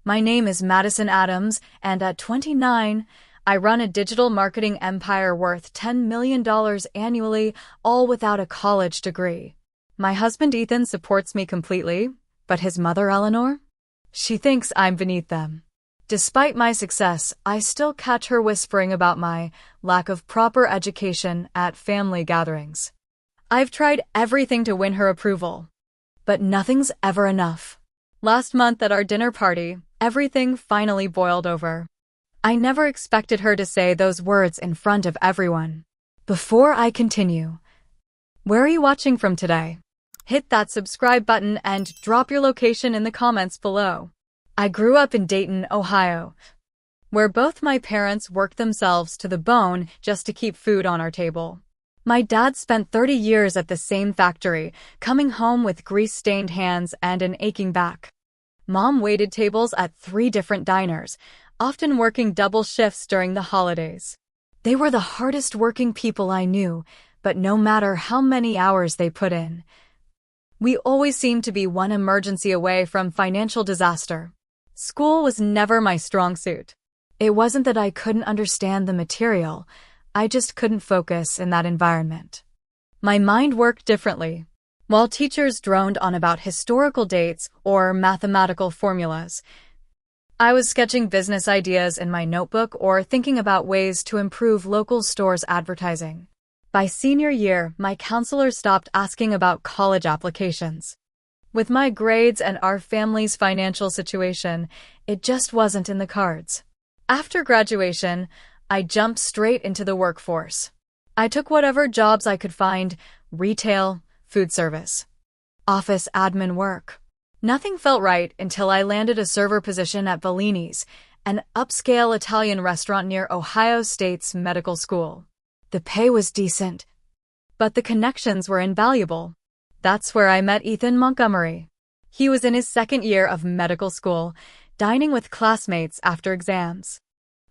My name is Madison Adams, and at 29, I run a digital marketing empire worth $10 million annually, all without a college degree. My husband Ethan supports me completely, but his mother Eleanor? She thinks I'm beneath them. Despite my success, I still catch her whispering about my lack of proper education at family gatherings. I've tried everything to win her approval, but nothing's ever enough. Last month at our dinner party, everything finally boiled over. I never expected her to say those words in front of everyone. Before I continue, where are you watching from today? Hit that subscribe button and drop your location in the comments below. I grew up in Dayton, Ohio, where both my parents worked themselves to the bone just to keep food on our table. My dad spent 30 years at the same factory, coming home with grease-stained hands and an aching back. Mom waited tables at 3 different diners, often working double shifts during the holidays. They were the hardest working people I knew, but no matter how many hours they put in, we always seemed to be one emergency away from financial disaster. School was never my strong suit. It wasn't that I couldn't understand the material, I just couldn't focus in that environment. My mind worked differently. While teachers droned on about historical dates or mathematical formulas, I was sketching business ideas in my notebook or thinking about ways to improve local stores' advertising. By senior year, my counselor stopped asking about college applications. With my grades and our family's financial situation, it just wasn't in the cards. After graduation, I jumped straight into the workforce. I took whatever jobs I could find: retail, food service, office admin work. Nothing felt right until I landed a server position at Bellini's, an upscale Italian restaurant near Ohio State's medical school. The pay was decent, but the connections were invaluable. That's where I met Ethan Montgomery. He was in his second year of medical school, dining with classmates after exams.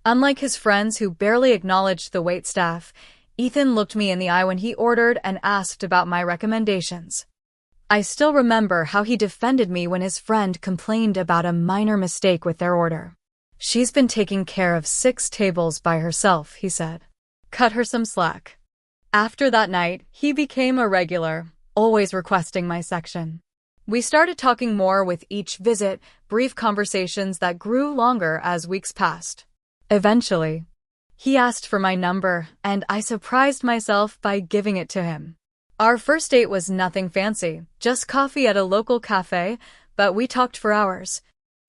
Unlike his friends who barely acknowledged the waitstaff, Ethan looked me in the eye when he ordered and asked about my recommendations. I still remember how he defended me when his friend complained about a minor mistake with their order. "She's been taking care of 6 tables by herself," he said. "Cut her some slack." After that night, he became a regular, always requesting my section. We started talking more with each visit, brief conversations that grew longer as weeks passed. Eventually, he asked for my number, and I surprised myself by giving it to him. Our first date was nothing fancy, just coffee at a local cafe, but we talked for hours.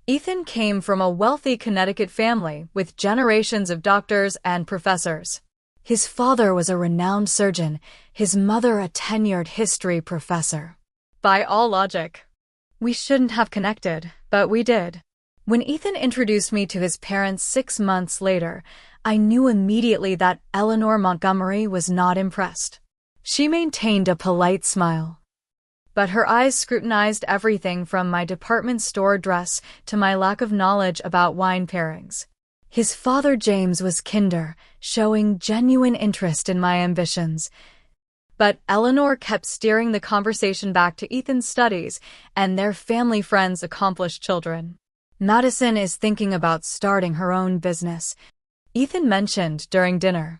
Ethan came from a wealthy Connecticut family with generations of doctors and professors. His father was a renowned surgeon, his mother a tenured history professor. By all logic, we shouldn't have connected, but we did. When Ethan introduced me to his parents 6 months later, I knew immediately that Eleanor Montgomery was not impressed. She maintained a polite smile, but her eyes scrutinized everything from my department store dress to my lack of knowledge about wine pairings. His father James was kinder, showing genuine interest in my ambitions. But Eleanor kept steering the conversation back to Ethan's studies and their family friends' accomplished children. "Madison is thinking about starting her own business," Ethan mentioned during dinner.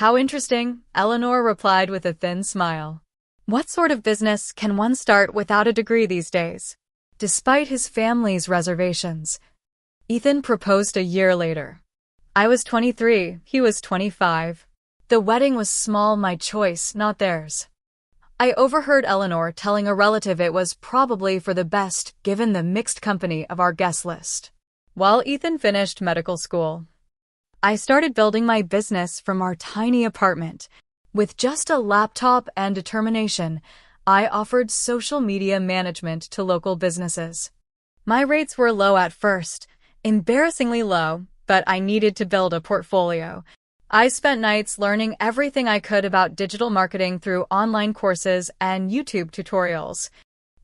"How interesting," Eleanor replied with a thin smile. "What sort of business can one start without a degree these days?" Despite his family's reservations, Ethan proposed a year later. I was 23, he was 25. The wedding was small, my choice, not theirs. I overheard Eleanor telling a relative it was probably for the best given the mixed company of our guest list. While Ethan finished medical school, I started building my business from our tiny apartment. With just a laptop and determination, I offered social media management to local businesses. My rates were low at first, embarrassingly low, but I needed to build a portfolio. I spent nights learning everything I could about digital marketing through online courses and YouTube tutorials.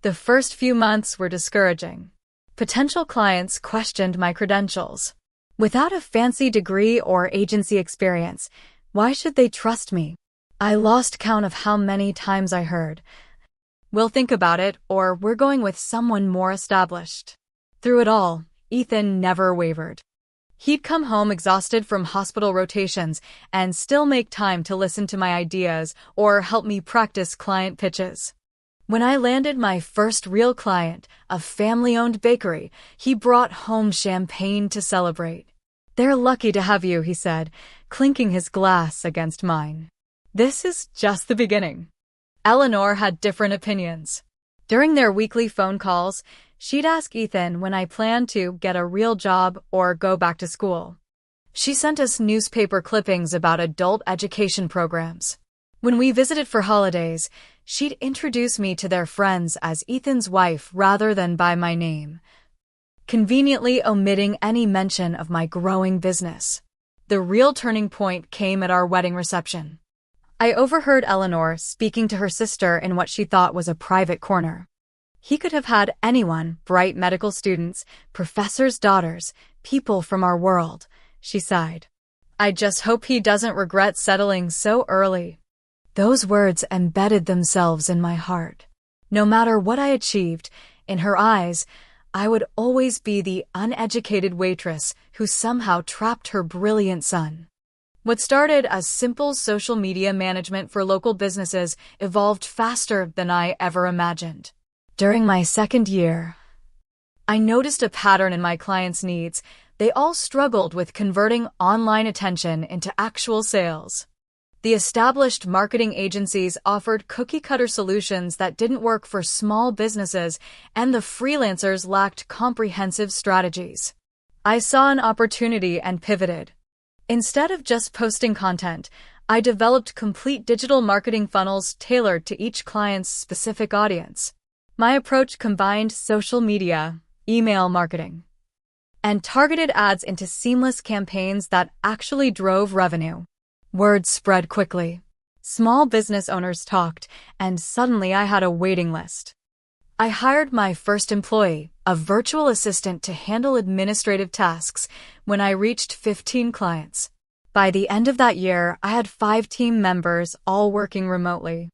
The first few months were discouraging. Potential clients questioned my credentials. Without a fancy degree or agency experience, why should they trust me? I lost count of how many times I heard, "We'll think about it," or "We're going with someone more established." Through it all, Ethan never wavered. He'd come home exhausted from hospital rotations and still make time to listen to my ideas or help me practice client pitches. When I landed my first real client, a family-owned bakery, he brought home champagne to celebrate. "They're lucky to have you," he said, clinking his glass against mine. This is just the beginning. Eleanor had different opinions. During their weekly phone calls, she'd ask Ethan when I planned to get a real job or go back to school. She sent us newspaper clippings about adult education programs. When we visited for holidays, she'd introduce me to their friends as Ethan's wife rather than by my name, conveniently omitting any mention of my growing business. The real turning point came at our wedding reception. I overheard Eleanor speaking to her sister in what she thought was a private corner. "He could have had anyone, bright medical students, professors' daughters, people from our world," she sighed. "I just hope he doesn't regret settling so early." Those words embedded themselves in my heart. No matter what I achieved, in her eyes, I would always be the uneducated waitress who somehow trapped her brilliant son. What started as simple social media management for local businesses evolved faster than I ever imagined. During my second year, I noticed a pattern in my clients' needs. They all struggled with converting online attention into actual sales. The established marketing agencies offered cookie-cutter solutions that didn't work for small businesses, and the freelancers lacked comprehensive strategies. I saw an opportunity and pivoted. Instead of just posting content, I developed complete digital marketing funnels tailored to each client's specific audience. My approach combined social media, email marketing, and targeted ads into seamless campaigns that actually drove revenue. Word spread quickly. Small business owners talked, and suddenly I had a waiting list. I hired my first employee, a virtual assistant, to handle administrative tasks when I reached 15 clients. By the end of that year, I had 5 team members, all working remotely.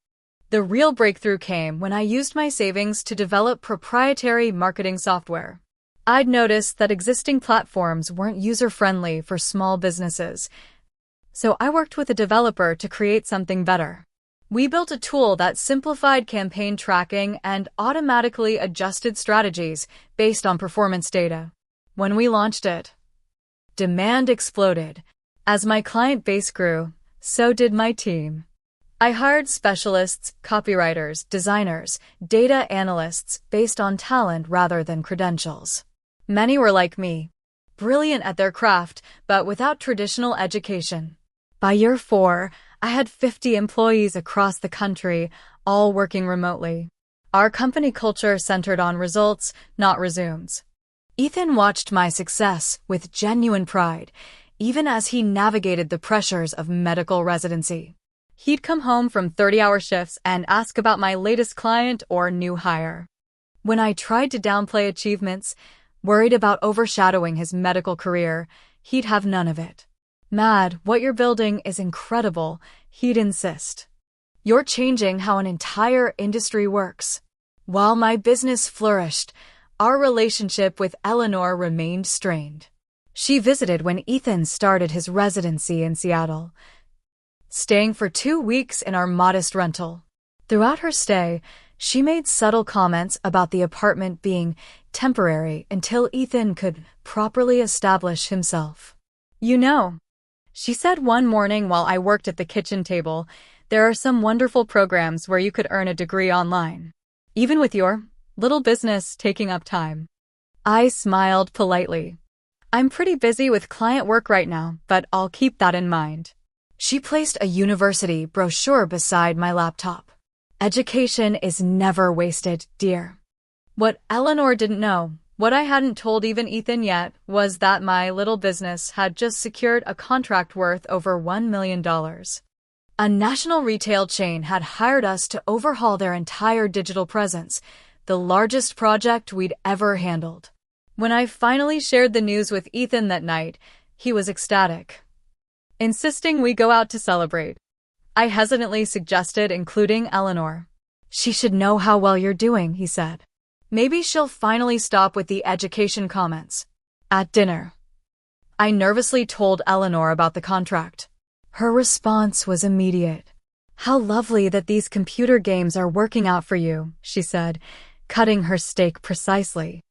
The real breakthrough came when I used my savings to develop proprietary marketing software. I'd noticed that existing platforms weren't user-friendly for small businesses, so I worked with a developer to create something better. We built a tool that simplified campaign tracking and automatically adjusted strategies based on performance data. When we launched it, demand exploded. As my client base grew, so did my team. I hired specialists, copywriters, designers, data analysts based on talent rather than credentials. Many were like me, brilliant at their craft, but without traditional education. By year 4, I had 50 employees across the country, all working remotely. Our company culture centered on results, not resumes. Ethan watched my success with genuine pride, even as he navigated the pressures of medical residency. He'd come home from 30-hour shifts and ask about my latest client or new hire. When I tried to downplay achievements, worried about overshadowing his medical career, he'd have none of it. "Mad, what you're building is incredible," he'd insist. "You're changing how an entire industry works." While my business flourished, our relationship with Eleanor remained strained. She visited when Ethan started his residency in Seattle, staying for 2 weeks in our modest rental. Throughout her stay, she made subtle comments about the apartment being temporary until Ethan could properly establish himself. "You know," she said one morning while I worked at the kitchen table, "there are some wonderful programs where you could earn a degree online, even with your little business taking up time." I smiled politely. "I'm pretty busy with client work right now, but I'll keep that in mind." She placed a university brochure beside my laptop. "Education is never wasted, dear." What Eleanor didn't know, what I hadn't told even Ethan yet, was that my little business had just secured a contract worth over $1 million. A national retail chain had hired us to overhaul their entire digital presence, the largest project we'd ever handled. When I finally shared the news with Ethan that night, he was ecstatic, insisting we go out to celebrate. I hesitantly suggested including Eleanor. "She should know how well you're doing," he said. "Maybe she'll finally stop with the education comments." At dinner, I nervously told Eleanor about the contract. Her response was immediate. "How lovely that these computer games are working out for you," she said, cutting her steak precisely.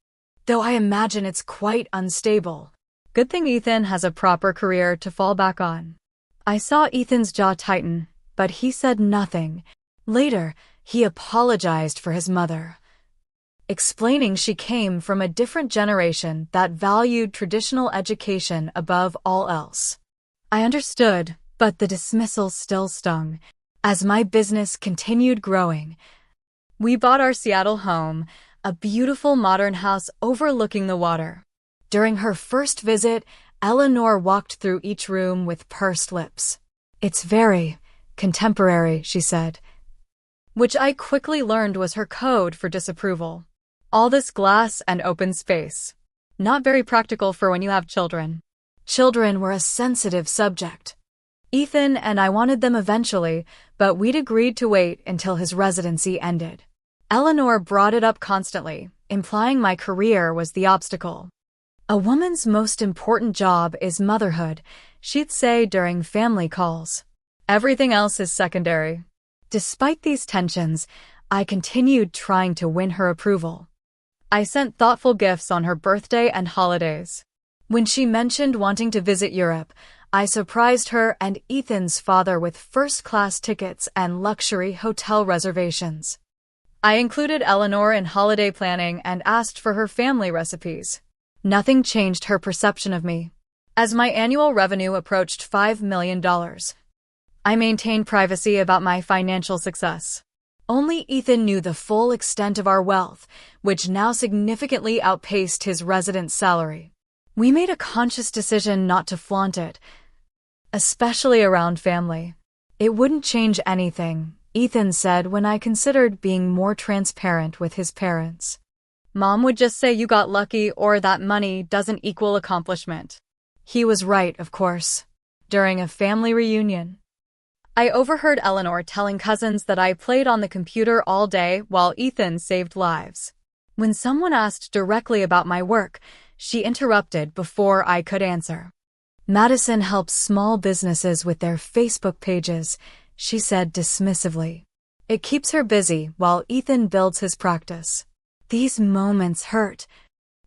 "Though I imagine it's quite unstable. Good thing Ethan has a proper career to fall back on." I saw Ethan's jaw tighten, but he said nothing. Later, he apologized for his mother, explaining she came from a different generation that valued traditional education above all else. I understood, but the dismissal still stung. As my business continued growing, we bought our Seattle home, a beautiful modern house overlooking the water. During her first visit, Eleanor walked through each room with pursed lips. "It's very contemporary," she said, which I quickly learned was her code for disapproval. All this glass and open space. Not very practical for when you have children. Children were a sensitive subject. Ethan and I wanted them eventually, but we'd agreed to wait until his residency ended. Eleanor brought it up constantly, implying my career was the obstacle. "A woman's most important job is motherhood," she'd say during family calls. "Everything else is secondary." Despite these tensions, I continued trying to win her approval. I sent thoughtful gifts on her birthday and holidays. When she mentioned wanting to visit Europe, I surprised her and Ethan's father with first-class tickets and luxury hotel reservations. I included Eleanor in holiday planning and asked for her family recipes. Nothing changed her perception of me. As my annual revenue approached $5 million, I maintained privacy about my financial success. Only Ethan knew the full extent of our wealth, which now significantly outpaced his residence salary. We made a conscious decision not to flaunt it, especially around family. "It wouldn't change anything," Ethan said when I considered being more transparent with his parents. "Mom would just say you got lucky or that money doesn't equal accomplishment." He was right, of course. During a family reunion, I overheard Eleanor telling cousins that I played on the computer all day while Ethan saved lives. When someone asked directly about my work, she interrupted before I could answer. "Madison helps small businesses with their Facebook pages," she said dismissively. "It keeps her busy while Ethan builds his practice." These moments hurt,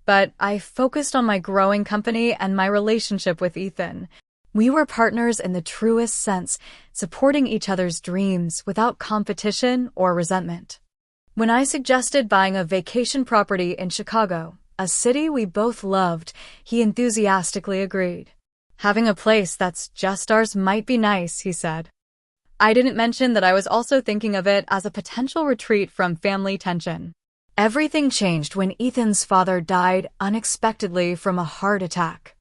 but I focused on my growing company and my relationship with Ethan. We were partners in the truest sense, supporting each other's dreams without competition or resentment. When I suggested buying a vacation property in Chicago, a city we both loved, he enthusiastically agreed. "Having a place that's just ours might be nice," he said. I didn't mention that I was also thinking of it as a potential retreat from family tension. Everything changed when Ethan's father died unexpectedly from a heart attack.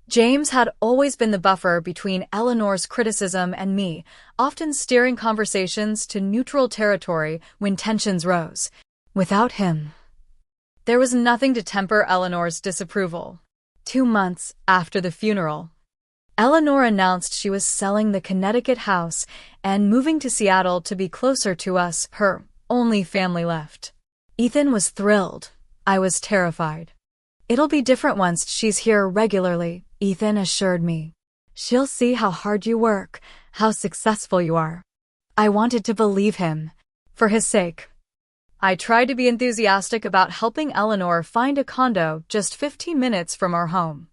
James had always been the buffer between Eleanor's criticism and me, often steering conversations to neutral territory when tensions rose. Without him, there was nothing to temper Eleanor's disapproval. 2 months after the funeral, Eleanor announced she was selling the Connecticut house and moving to Seattle to be closer to us, her only family left. Ethan was thrilled. I was terrified. "It'll be different once she's here regularly," Ethan assured me. "She'll see how hard you work, how successful you are." I wanted to believe him, for his sake. I tried to be enthusiastic about helping Eleanor find a condo just 15 minutes from our home.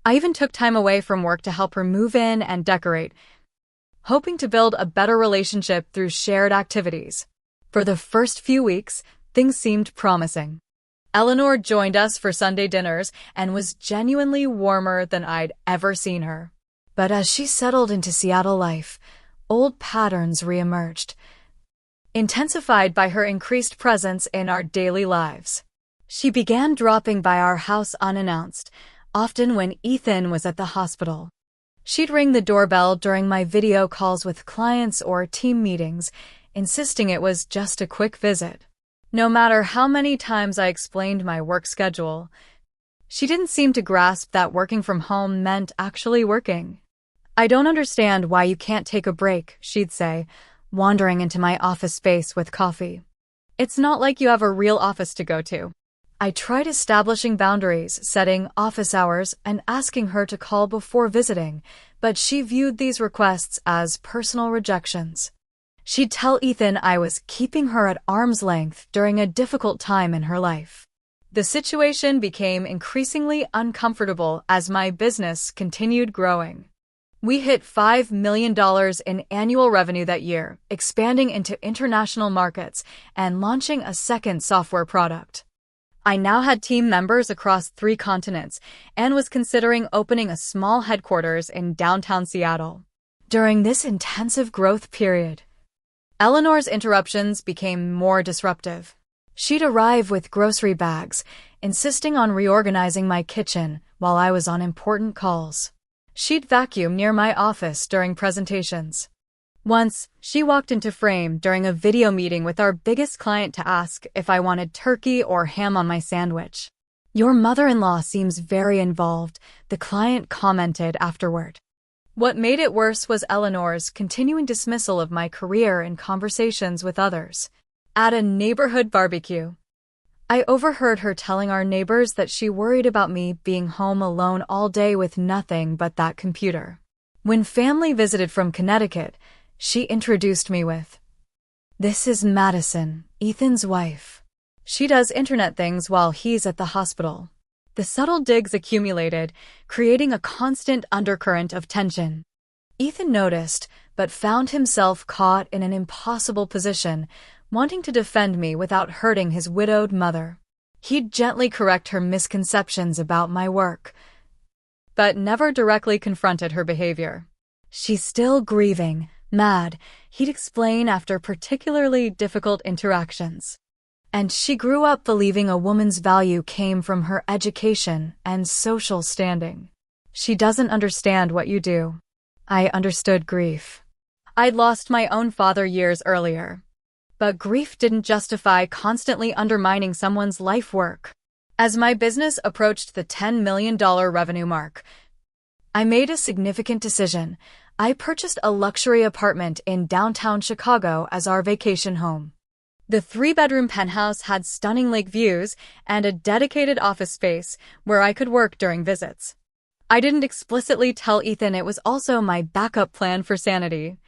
I even took time away from work to help her move in and decorate, hoping to build a better relationship through shared activities. For the first few weeks, things seemed promising. Eleanor joined us for Sunday dinners and was genuinely warmer than I'd ever seen her. But as she settled into Seattle life, old patterns reemerged, intensified by her increased presence in our daily lives. She began dropping by our house unannounced, often when Ethan was at the hospital. She'd ring the doorbell during my video calls with clients or team meetings, insisting it was just a quick visit. No matter how many times I explained my work schedule, she didn't seem to grasp that working from home meant actually working. "I don't understand why you can't take a break," she'd say, wandering into my office space with coffee. "It's not like you have a real office to go to." I tried establishing boundaries, setting office hours, and asking her to call before visiting, but she viewed these requests as personal rejections. She'd tell Ethan I was keeping her at arm's length during a difficult time in her life. The situation became increasingly uncomfortable as my business continued growing. We hit $5 million in annual revenue that year, expanding into international markets and launching a second software product. I now had team members across 3 continents and was considering opening a small headquarters in downtown Seattle. During this intensive growth period, Eleanor's interruptions became more disruptive. She'd arrive with grocery bags, insisting on reorganizing my kitchen while I was on important calls. She'd vacuum near my office during presentations. Once, she walked into frame during a video meeting with our biggest client to ask if I wanted turkey or ham on my sandwich. "Your mother-in-law seems very involved," the client commented afterward. What made it worse was Eleanor's continuing dismissal of my career in conversations with others. At a neighborhood barbecue, I overheard her telling our neighbors that she worried about me being home alone all day with nothing but that computer. When family visited from Connecticut, she introduced me with, "This is Madison, Ethan's wife. She does internet things while he's at the hospital." The subtle digs accumulated, creating a constant undercurrent of tension. Ethan noticed, but found himself caught in an impossible position, wanting to defend me without hurting his widowed mother. He'd gently correct her misconceptions about my work, but never directly confronted her behavior. "She's still grieving, mad," he'd explain after particularly difficult interactions. "And she grew up believing a woman's value came from her education and social standing. She doesn't understand what you do." I understood grief. I'd lost my own father years earlier. But grief didn't justify constantly undermining someone's life work. As my business approached the $10 million revenue mark, I made a significant decision. I purchased a luxury apartment in downtown Chicago as our vacation home. The 3-bedroom penthouse had stunning lake views and a dedicated office space where I could work during visits. I didn't explicitly tell Ethan it was also my backup plan for sanity,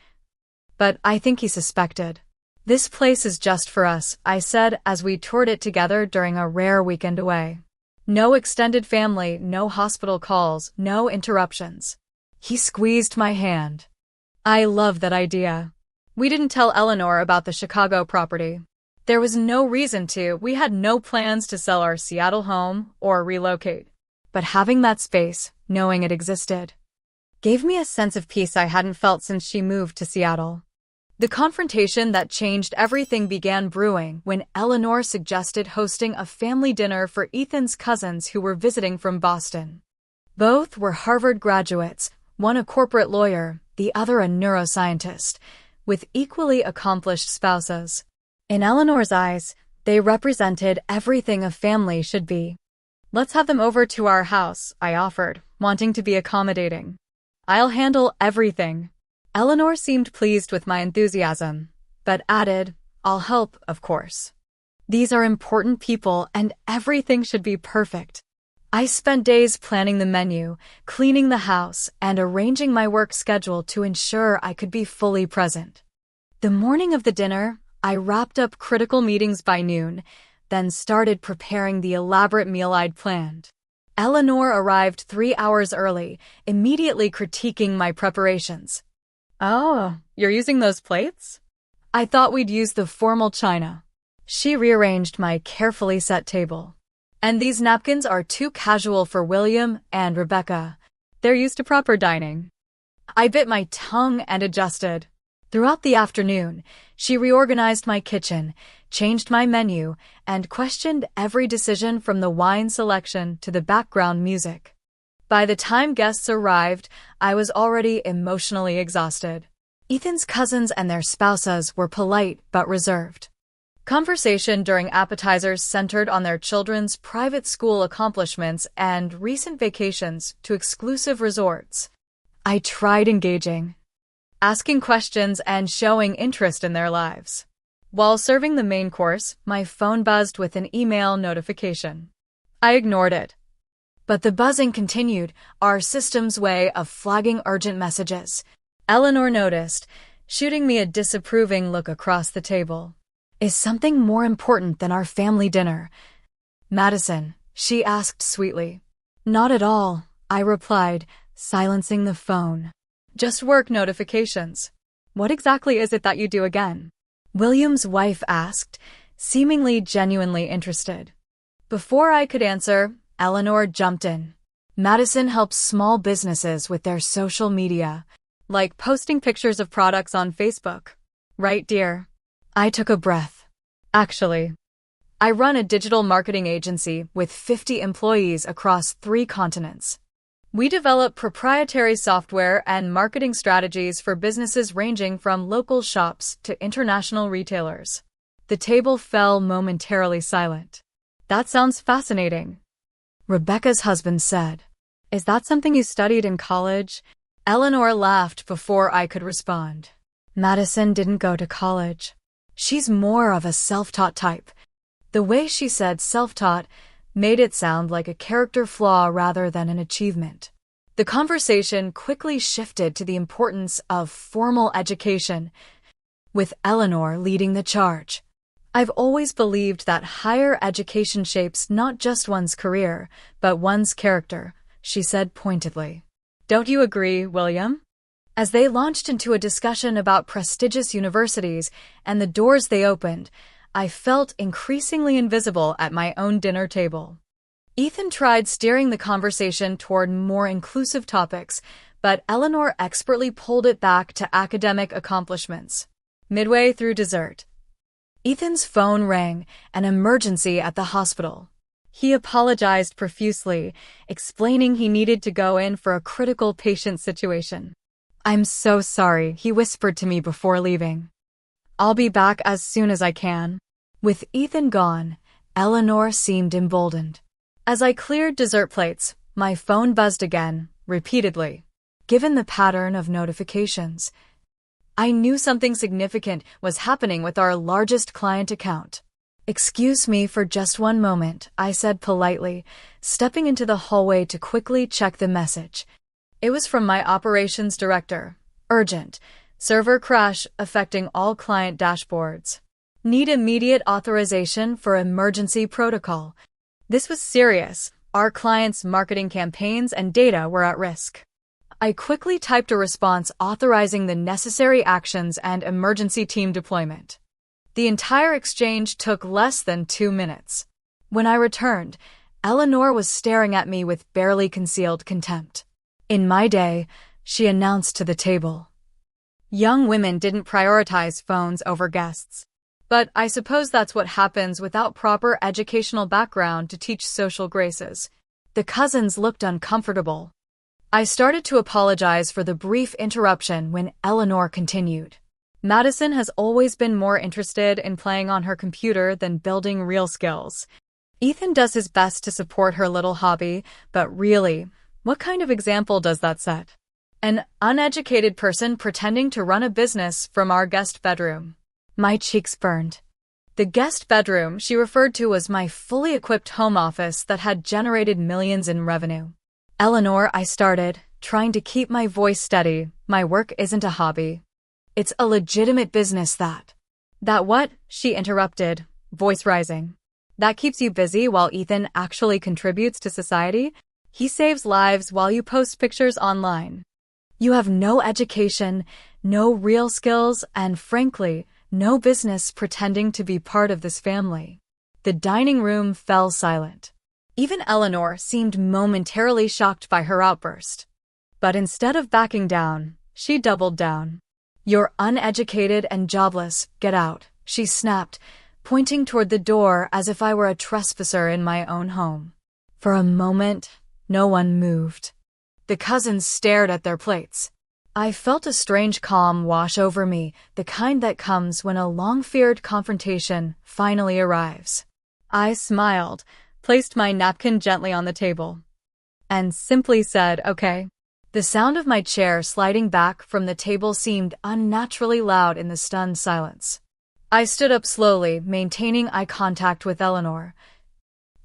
but I think he suspected. "This place is just for us," I said as we toured it together during a rare weekend away. No extended family, no hospital calls, no interruptions. He squeezed my hand. I love that idea. We didn't tell Eleanor about the Chicago property. There was no reason to. We had no plans to sell our Seattle home or relocate. But having that space, knowing it existed, gave me a sense of peace I hadn't felt since she moved to Seattle. The confrontation that changed everything began brewing when Eleanor suggested hosting a family dinner for Ethan's cousins who were visiting from Boston. Both were Harvard graduates, one a corporate lawyer, the other a neuroscientist, with equally accomplished spouses. In Eleanor's eyes, they represented everything a family should be. "Let's have them over to our house," I offered, wanting to be accommodating. "I'll handle everything." Eleanor seemed pleased with my enthusiasm, but added, "I'll help, of course. These are important people and everything should be perfect." I spent days planning the menu, cleaning the house, and arranging my work schedule to ensure I could be fully present. The morning of the dinner, I wrapped up critical meetings by noon, then started preparing the elaborate meal I'd planned. Eleanor arrived 3 hours early, immediately critiquing my preparations. "Oh, you're using those plates? I thought we'd use the formal china." She rearranged my carefully set table. "And these napkins are too casual for William and Rebecca. They're used to proper dining." I bit my tongue and adjusted. Throughout the afternoon, she reorganized my kitchen, changed my menu, and questioned every decision from the wine selection to the background music. By the time guests arrived, I was already emotionally exhausted. Ethan's cousins and their spouses were polite but reserved. Conversation during appetizers centered on their children's private school accomplishments and recent vacations to exclusive resorts. I tried engaging, asking questions and showing interest in their lives. While serving the main course, my phone buzzed with an email notification. I ignored it. But the buzzing continued, our system's way of flagging urgent messages. Eleanor noticed, shooting me a disapproving look across the table. Is something more important than our family dinner? Madison, she asked sweetly. Not at all, I replied, silencing the phone. Just work notifications. What exactly is it that you do again? William's wife asked, seemingly genuinely interested. Before I could answer, Eleanor jumped in. Madison helps small businesses with their social media, like posting pictures of products on Facebook. Right, dear? I took a breath. Actually, I run a digital marketing agency with 50 employees across 3 continents. We develop proprietary software and marketing strategies for businesses ranging from local shops to international retailers. The table fell momentarily silent. That sounds fascinating, Rebecca's husband said. Is that something you studied in college? Eleanor laughed before I could respond. Madison didn't go to college. She's more of a self-taught type. The way she said self-taught made it sound like a character flaw rather than an achievement. The conversation quickly shifted to the importance of formal education, with Eleanor leading the charge. I've always believed that higher education shapes not just one's career, but one's character, she said pointedly. Don't you agree, William? As they launched into a discussion about prestigious universities and the doors they opened, I felt increasingly invisible at my own dinner table. Ethan tried steering the conversation toward more inclusive topics, but Eleanor expertly pulled it back to academic accomplishments. Midway through dessert, Ethan's phone rang, an emergency at the hospital. He apologized profusely, explaining he needed to go in for a critical patient situation. I'm so sorry, he whispered to me before leaving. I'll be back as soon as I can. With Ethan gone, Eleanor seemed emboldened. As I cleared dessert plates, my phone buzzed again, repeatedly. Given the pattern of notifications, I knew something significant was happening with our largest client account. Excuse me for just one moment, I said politely, stepping into the hallway to quickly check the message. It was from my operations director. Urgent. Server crash affecting all client dashboards. Need immediate authorization for emergency protocol. This was serious. Our clients' marketing campaigns and data were at risk. I quickly typed a response authorizing the necessary actions and emergency team deployment. The entire exchange took less than 2 minutes. When I returned, Eleanor was staring at me with barely concealed contempt. In my day, she announced to the table. Young women didn't prioritize phones over guests. But I suppose that's what happens without proper educational background to teach social graces. The cousins looked uncomfortable. I started to apologize for the brief interruption when Eleanor continued. Madison has always been more interested in playing on her computer than building real skills. Ethan does his best to support her little hobby, but really, what kind of example does that set? An uneducated person pretending to run a business from our guest bedroom. My cheeks burned. The guest bedroom she referred to was my fully equipped home office that had generated millions in revenue. Eleanor, I started, trying to keep my voice steady. My work isn't a hobby. It's a legitimate business that. That what? She interrupted, voice rising. That keeps you busy while Ethan actually contributes to society? He saves lives while you post pictures online. You have no education, no real skills, and frankly, no business pretending to be part of this family. The dining room fell silent. Even Eleanor seemed momentarily shocked by her outburst. But instead of backing down, she doubled down. You're uneducated and jobless, get out, she snapped, pointing toward the door as if I were a trespasser in my own home. For a moment, no one moved. The cousins stared at their plates. I felt a strange calm wash over me, the kind that comes when a long-feared confrontation finally arrives. I smiled, placed my napkin gently on the table, and simply said, okay. The sound of my chair sliding back from the table seemed unnaturally loud in the stunned silence. I stood up slowly, maintaining eye contact with Eleanor,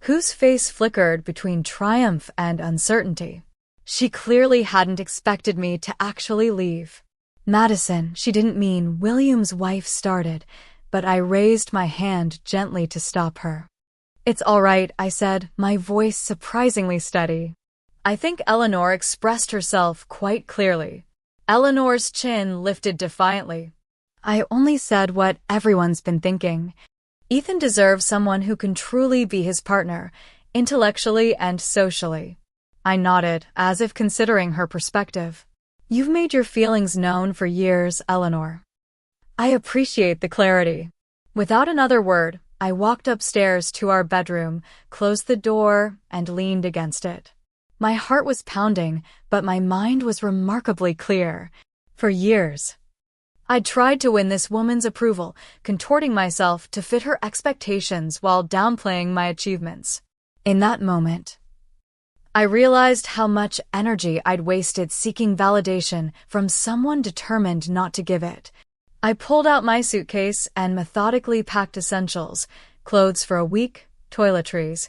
whose face flickered between triumph and uncertainty. She clearly hadn't expected me to actually leave. Madison, she didn't mean William's wife, started, but I raised my hand gently to stop her. It's all right, I said, my voice surprisingly steady. I think Eleanor expressed herself quite clearly. Eleanor's chin lifted defiantly. I only said what everyone's been thinking. Ethan deserves someone who can truly be his partner, intellectually and socially. I nodded, as if considering her perspective. You've made your feelings known for years, Eleanor. I appreciate the clarity. Without another word, I walked upstairs to our bedroom, closed the door, and leaned against it. My heart was pounding, but my mind was remarkably clear. For years, I'd tried to win this woman's approval, contorting myself to fit her expectations while downplaying my achievements. In that moment, I realized how much energy I'd wasted seeking validation from someone determined not to give it. I pulled out my suitcase and methodically packed essentials, clothes for a week, toiletries,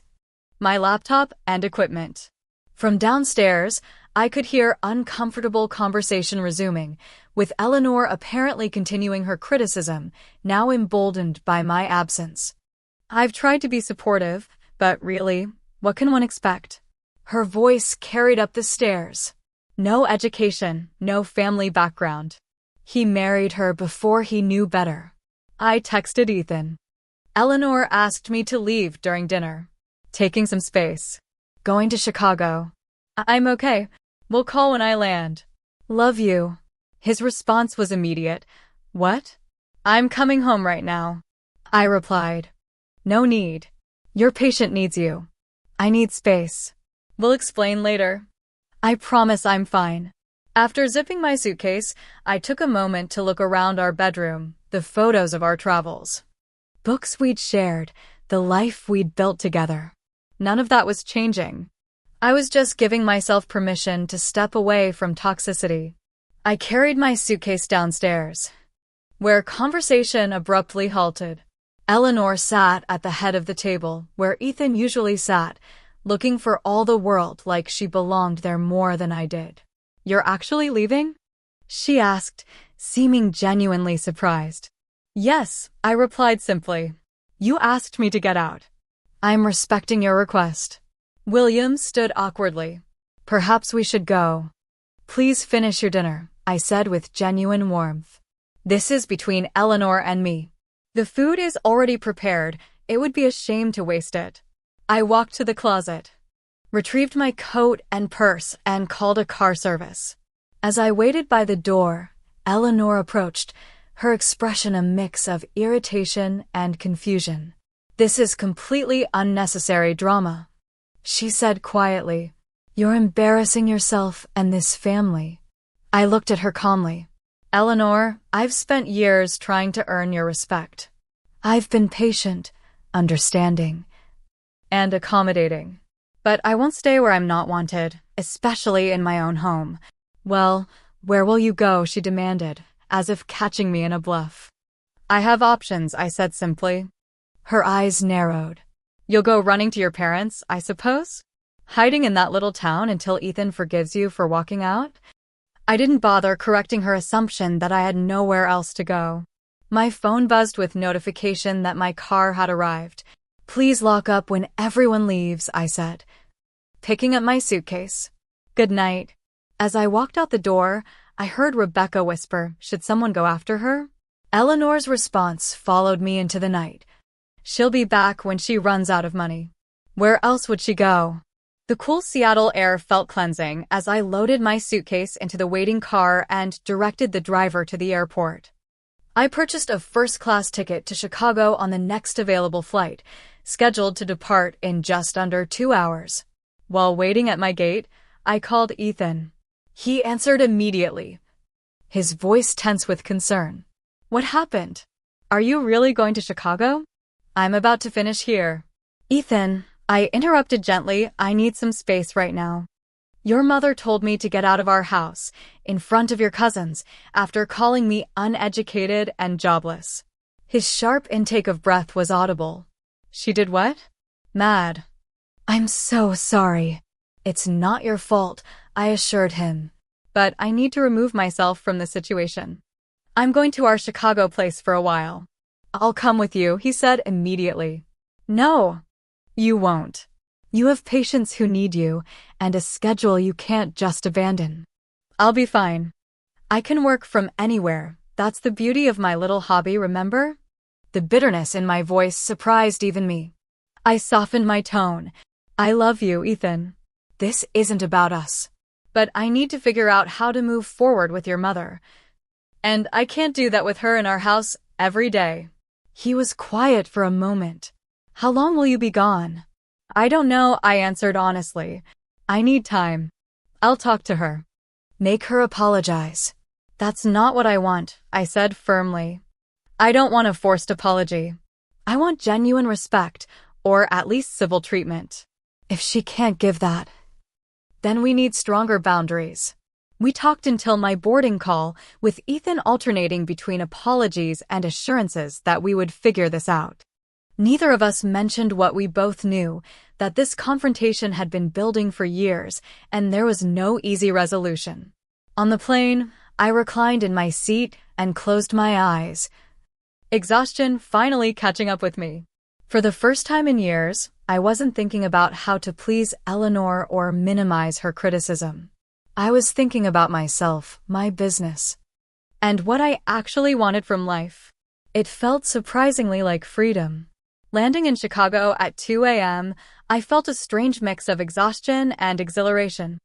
my laptop, and equipment. From downstairs, I could hear uncomfortable conversation resuming, with Eleanor apparently continuing her criticism, now emboldened by my absence. I've tried to be supportive, but really, what can one expect? Her voice carried up the stairs. No education, no family background. He married her before he knew better. I texted Ethan. Eleanor asked me to leave during dinner. Taking some space. Going to Chicago. I'm okay. We'll call when I land. Love you. His response was immediate. What? I'm coming home right now. I replied. No need. Your patient needs you. I need space. We'll explain later. I promise I'm fine. After zipping my suitcase, I took a moment to look around our bedroom, the photos of our travels. Books we'd shared, the life we'd built together. None of that was changing. I was just giving myself permission to step away from toxicity. I carried my suitcase downstairs, where conversation abruptly halted. Eleanor sat at the head of the table, where Ethan usually sat, looking for all the world like she belonged there more than I did. You're actually leaving? She asked, seeming genuinely surprised. Yes, I replied simply. You asked me to get out. I'm respecting your request. William stood awkwardly. Perhaps we should go. Please finish your dinner, I said with genuine warmth. This is between Eleanor and me. The food is already prepared. It would be a shame to waste it. I walked to the closet, retrieved my coat and purse, and called a car service. As I waited by the door, Eleanor approached, her expression a mix of irritation and confusion. This is completely unnecessary drama, she said quietly. You're embarrassing yourself and this family. I looked at her calmly. Eleanor, I've spent years trying to earn your respect. I've been patient, understanding, and accommodating. But I won't stay where I'm not wanted, especially in my own home. Well, where will you go? She demanded, as if catching me in a bluff. I have options, I said simply. Her eyes narrowed. You'll go running to your parents, I suppose? Hiding in that little town until Ethan forgives you for walking out? I didn't bother correcting her assumption that I had nowhere else to go. My phone buzzed with notification that my car had arrived. Please lock up when everyone leaves, I said, picking up my suitcase. Good night. As I walked out the door, I heard Rebecca whisper, should someone go after her? Eleanor's response followed me into the night. She'll be back when she runs out of money. Where else would she go? The cool Seattle air felt cleansing as I loaded my suitcase into the waiting car and directed the driver to the airport. I purchased a first-class ticket to Chicago on the next available flight, scheduled to depart in just under 2 hours. While waiting at my gate, I called Ethan. He answered immediately, his voice tense with concern. What happened? Are you really going to Chicago? I'm about to finish here. Ethan, I interrupted gently, I need some space right now. Your mother told me to get out of our house, in front of your cousins, after calling me uneducated and jobless. His sharp intake of breath was audible. She did what? Mad. I'm so sorry. It's not your fault, I assured him. But I need to remove myself from the situation. I'm going to our Chicago place for a while. I'll come with you, he said immediately. No, you won't. You have patients who need you, and a schedule you can't just abandon. I'll be fine. I can work from anywhere. That's the beauty of my little hobby, remember? The bitterness in my voice surprised even me. I softened my tone. I love you, Ethan. This isn't about us. But I need to figure out how to move forward with your mother. And I can't do that with her in our house every day. He was quiet for a moment. How long will you be gone? I don't know, I answered honestly. I need time. I'll talk to her. Make her apologize. That's not what I want, I said firmly. I don't want a forced apology. I want genuine respect, or at least civil treatment. If she can't give that, then we need stronger boundaries. We talked until my boarding call, with Ethan alternating between apologies and assurances that we would figure this out. Neither of us mentioned what we both knew, that this confrontation had been building for years, and there was no easy resolution. On the plane, I reclined in my seat and closed my eyes, exhaustion finally catching up with me. For the first time in years, I wasn't thinking about how to please Eleanor or minimize her criticism. I was thinking about myself, my business, and what I actually wanted from life. It felt surprisingly like freedom. Landing in Chicago at 2 a.m., I felt a strange mix of exhaustion and exhilaration.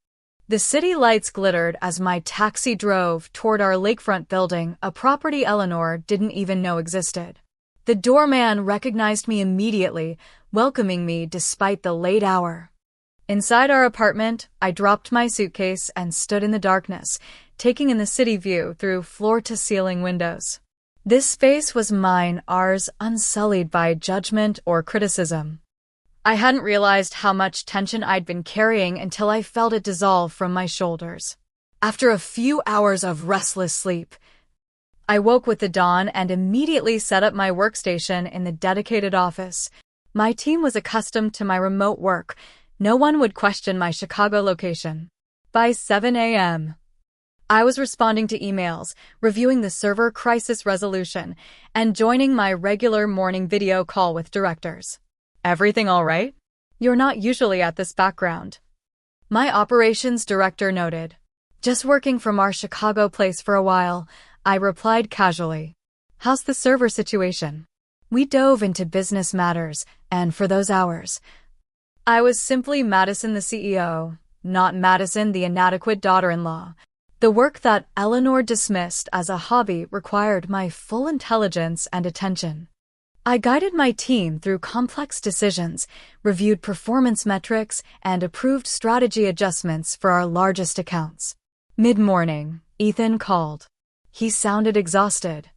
The city lights glittered as my taxi drove toward our lakefront building, a property Eleanor didn't even know existed. The doorman recognized me immediately, welcoming me despite the late hour. Inside our apartment, I dropped my suitcase and stood in the darkness, taking in the city view through floor-to-ceiling windows. This space was mine, ours, unsullied by judgment or criticism. I hadn't realized how much tension I'd been carrying until I felt it dissolve from my shoulders. After a few hours of restless sleep, I woke with the dawn and immediately set up my workstation in the dedicated office. My team was accustomed to my remote work. No one would question my Chicago location. By 7 a.m., I was responding to emails, reviewing the server crisis resolution, and joining my regular morning video call with directors. Everything all right? You're not usually at this background. My operations director noted. Just working from our Chicago place for a while, I replied casually. How's the server situation? We dove into business matters, and for those hours, I was simply Madison the CEO, not Madison the inadequate daughter-in-law. The work that Eleanor dismissed as a hobby required my full intelligence and attention. I guided my team through complex decisions, reviewed performance metrics, and approved strategy adjustments for our largest accounts. Mid-morning, Ethan called. He sounded exhausted.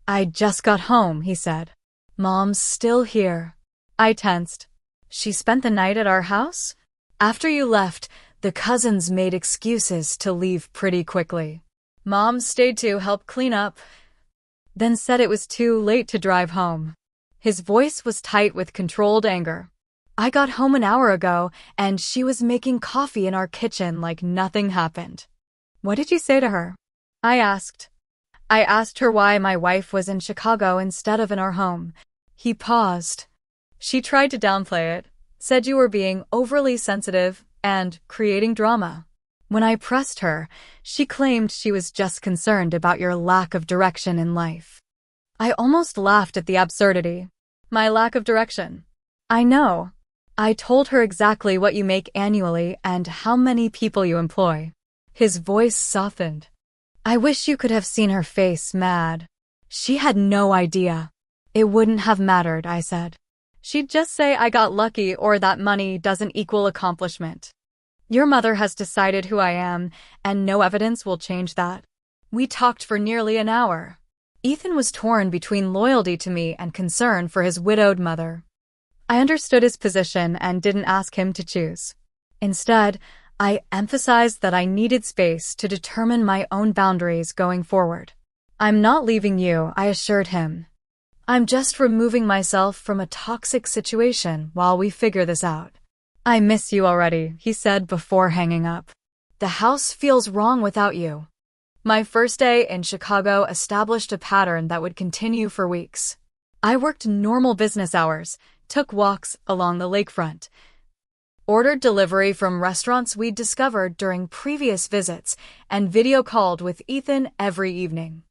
I just got home, he said. Mom's still here. I tensed. She spent the night at our house? After you left, the cousins made excuses to leave pretty quickly. Mom stayed to help clean up, then said it was too late to drive home. His voice was tight with controlled anger. I got home an hour ago, and she was making coffee in our kitchen like nothing happened. What did you say to her? I asked. I asked her why my wife was in Chicago instead of in our home. He paused. She tried to downplay it, said you were being overly sensitive and creating drama. When I pressed her, she claimed she was just concerned about your lack of direction in life. I almost laughed at the absurdity. My lack of direction. I know. I told her exactly what you make annually and how many people you employ. His voice softened. I wish you could have seen her face, mad. She had no idea. It wouldn't have mattered, I said. She'd just say I got lucky or that money doesn't equal accomplishment. Your mother has decided who I am, and no evidence will change that. We talked for nearly an hour. Ethan was torn between loyalty to me and concern for his widowed mother. I understood his position and didn't ask him to choose. Instead, I emphasized that I needed space to determine my own boundaries going forward. I'm not leaving you, I assured him. I'm just removing myself from a toxic situation while we figure this out. I miss you already, he said before hanging up. The house feels wrong without you. My first day in Chicago established a pattern that would continue for weeks. I worked normal business hours, took walks along the lakefront, ordered delivery from restaurants we'd discovered during previous visits, and video called with Ethan every evening.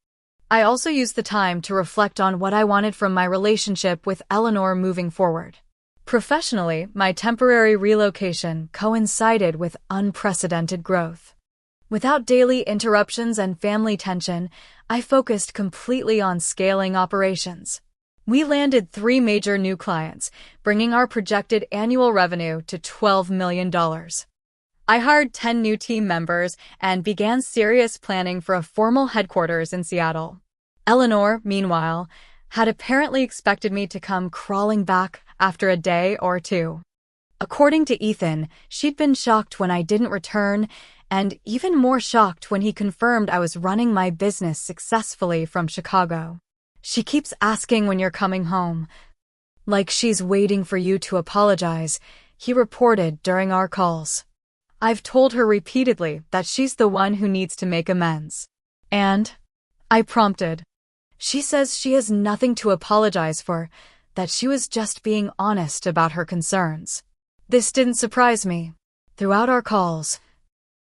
I also used the time to reflect on what I wanted from my relationship with Eleanor moving forward. Professionally, my temporary relocation coincided with unprecedented growth. Without daily interruptions and family tension, I focused completely on scaling operations. We landed 3 major new clients, bringing our projected annual revenue to $12 million. I hired 10 new team members and began serious planning for a formal headquarters in Seattle. Eleanor, meanwhile, had apparently expected me to come crawling back after a day or two. According to Ethan, she'd been shocked when I didn't return, and even more shocked when he confirmed I was running my business successfully from Chicago. She keeps asking when you're coming home. Like she's waiting for you to apologize, he reported during our calls. I've told her repeatedly that she's the one who needs to make amends. And? I prompted. She says she has nothing to apologize for, that she was just being honest about her concerns. This didn't surprise me. Throughout our calls,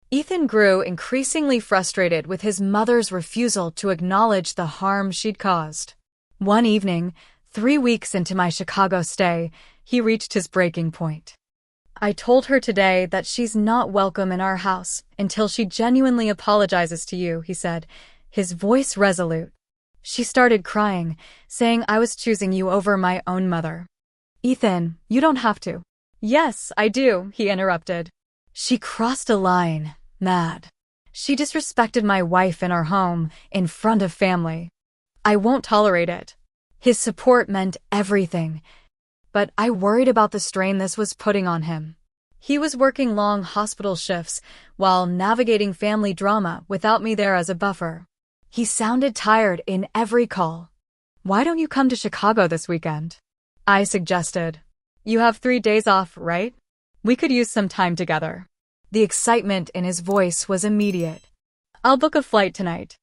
Ethan grew increasingly frustrated with his mother's refusal to acknowledge the harm she'd caused. One evening, 3 weeks into my Chicago stay, he reached his breaking point. I told her today that she's not welcome in our house until she genuinely apologizes to you, he said, his voice resolute. She started crying, saying I was choosing you over my own mother. Ethan, you don't have to. Yes, I do, he interrupted. She crossed a line, mad. She disrespected my wife in our home, in front of family. I won't tolerate it. His support meant everything, but I worried about the strain this was putting on him. He was working long hospital shifts while navigating family drama without me there as a buffer. He sounded tired in every call. Why don't you come to Chicago this weekend? I suggested. You have 3 days off, right? We could use some time together. The excitement in his voice was immediate. I'll book a flight tonight.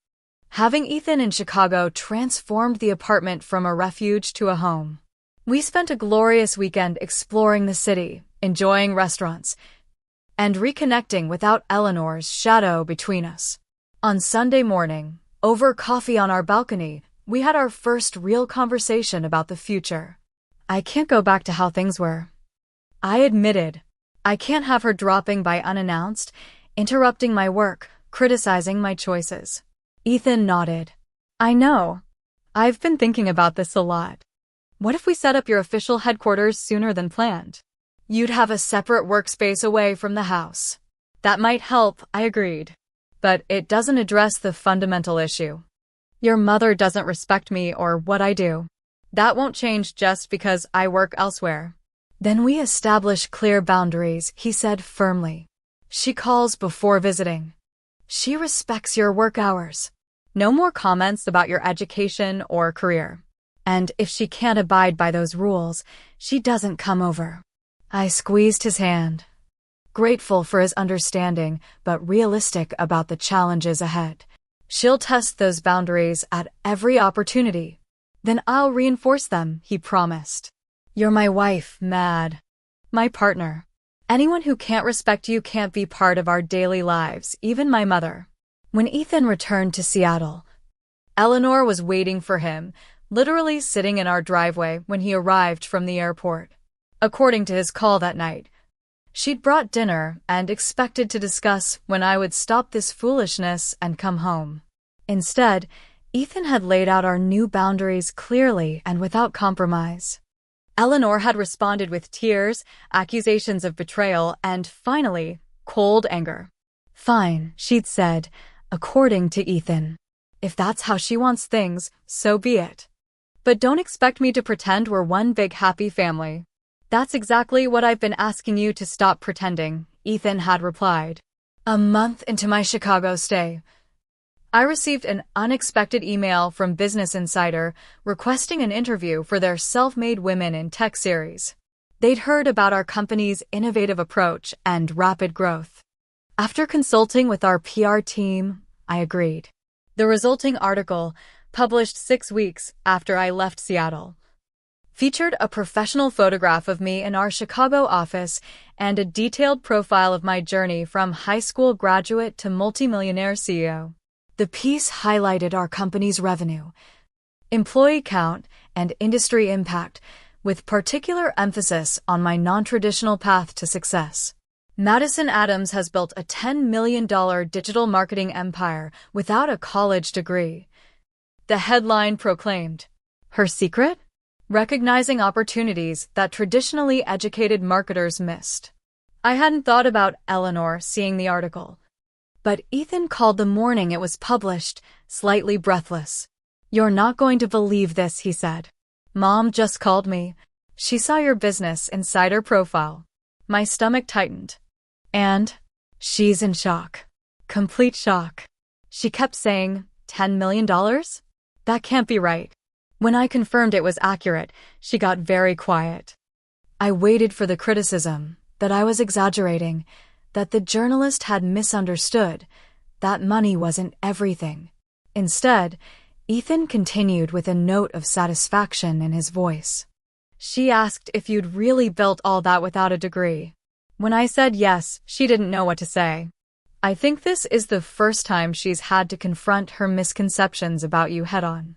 Having Ethan in Chicago transformed the apartment from a refuge to a home. We spent a glorious weekend exploring the city, enjoying restaurants, and reconnecting without Eleanor's shadow between us. On Sunday morning, over coffee on our balcony, we had our first real conversation about the future. I can't go back to how things were. I admitted. I can't have her dropping by unannounced, interrupting my work, criticizing my choices. Ethan nodded. I know. I've been thinking about this a lot. What if we set up your official headquarters sooner than planned? You'd have a separate workspace away from the house. That might help, I agreed. But it doesn't address the fundamental issue. Your mother doesn't respect me or what I do. That won't change just because I work elsewhere. Then we establish clear boundaries, he said firmly. She calls before visiting. She respects your work hours. No more comments about your education or career. And if she can't abide by those rules, she doesn't come over. I squeezed his hand. Grateful for his understanding, but realistic about the challenges ahead. She'll test those boundaries at every opportunity. Then I'll reinforce them, he promised. You're my wife, Mad. My partner. Anyone who can't respect you can't be part of our daily lives, even my mother. When Ethan returned to Seattle, Eleanor was waiting for him, literally sitting in our driveway when he arrived from the airport. According to his call that night, she'd brought dinner and expected to discuss when I would stop this foolishness and come home. Instead, Ethan had laid out our new boundaries clearly and without compromise. Eleanor had responded with tears, accusations of betrayal, and finally, cold anger. Fine, she'd said, according to Ethan. If that's how she wants things, so be it. But don't expect me to pretend we're one big happy family. That's exactly what I've been asking you to stop pretending, Ethan had replied. A month into my Chicago stay, I received an unexpected email from Business Insider requesting an interview for their Self-Made Women in Tech series. They'd heard about our company's innovative approach and rapid growth. After consulting with our PR team, I agreed. The resulting article, published 6 weeks after I left Seattle, featured a professional photograph of me in our Chicago office and a detailed profile of my journey from high school graduate to multimillionaire CEO. The piece highlighted our company's revenue, employee count, and industry impact, with particular emphasis on my non-traditional path to success. Madison Adams has built a $10 million digital marketing empire without a college degree. The headline proclaimed. Her secret? Recognizing opportunities that traditionally educated marketers missed. I hadn't thought about Eleanor seeing the article, but Ethan called the morning it was published, slightly breathless. "You're not going to believe this," he said. "Mom just called me. She saw your Business Insider profile." My stomach tightened. And she's in shock. Complete shock. She kept saying, $10 million? That can't be right. When I confirmed it was accurate, she got very quiet. I waited for the criticism, that I was exaggerating, that the journalist had misunderstood, that money wasn't everything. Instead, Ethan continued with a note of satisfaction in his voice. "She asked if you'd really built all that without a degree. When I said yes, she didn't know what to say. I think this is the first time she's had to confront her misconceptions about you head-on."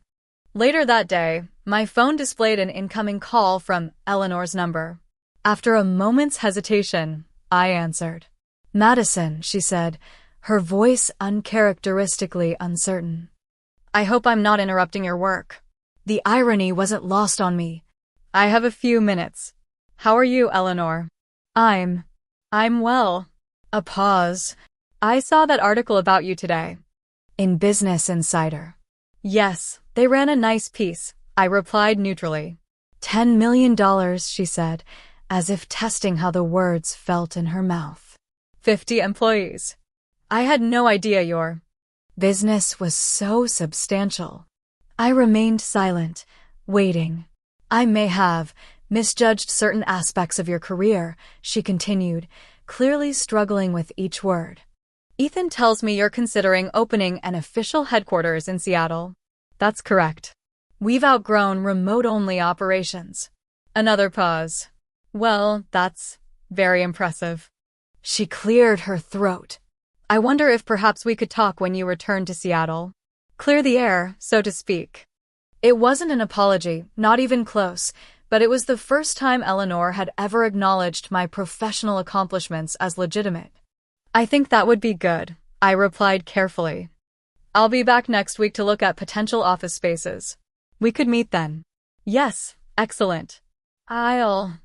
Later that day, my phone displayed an incoming call from Eleanor's number. After a moment's hesitation, I answered. "Madison," she said, her voice uncharacteristically uncertain. "I hope I'm not interrupting your work." The irony wasn't lost on me. "I have a few minutes. How are you, Eleanor?" I'm well." A pause. "I saw that article about you today." "In Business Insider." "Yes, they ran a nice piece," I replied neutrally. $10 million, she said, as if testing how the words felt in her mouth. 50 employees. I had no idea your business was so substantial. I remained silent, waiting. "I may have misjudged certain aspects of your career," she continued, clearly struggling with each word. "Ethan tells me you're considering opening an official headquarters in Seattle." "That's correct. We've outgrown remote-only operations." Another pause. "Well, that's very impressive." She cleared her throat. "I wonder if perhaps we could talk when you return to Seattle. Clear the air, so to speak." It wasn't an apology, not even close, but it was the first time Eleanor had ever acknowledged my professional accomplishments as legitimate. "I think that would be good," I replied carefully. "I'll be back next week to look at potential office spaces. We could meet then." "Yes, excellent. I'll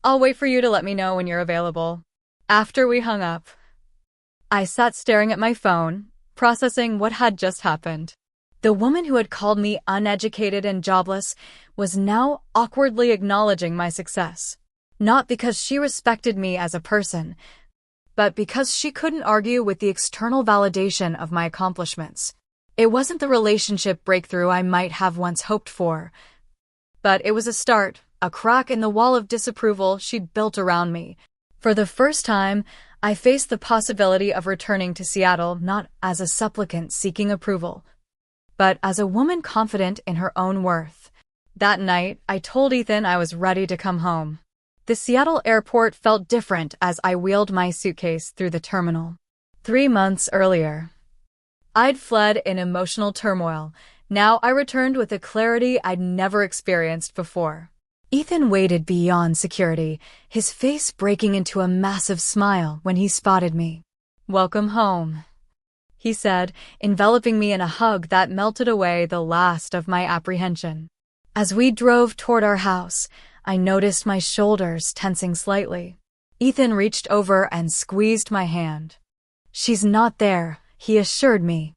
wait for you to let me know when you're available." After we hung up, I sat staring at my phone, processing what had just happened. The woman who had called me uneducated and jobless was now awkwardly acknowledging my success. Not because she respected me as a person, but because she couldn't argue with the external validation of my accomplishments. It wasn't the relationship breakthrough I might have once hoped for, but it was a start, a crack in the wall of disapproval she'd built around me. For the first time, I faced the possibility of returning to Seattle not as a supplicant seeking approval, but as a woman confident in her own worth. That night, I told Ethan I was ready to come home. The Seattle airport felt different as I wheeled my suitcase through the terminal. 3 months earlier, I'd fled in emotional turmoil. Now I returned with a clarity I'd never experienced before. Ethan waited beyond security, his face breaking into a massive smile when he spotted me. "Welcome home," he said, enveloping me in a hug that melted away the last of my apprehension. As we drove toward our house, I noticed my shoulders tensing slightly. Ethan reached over and squeezed my hand. "She's not there," he assured me.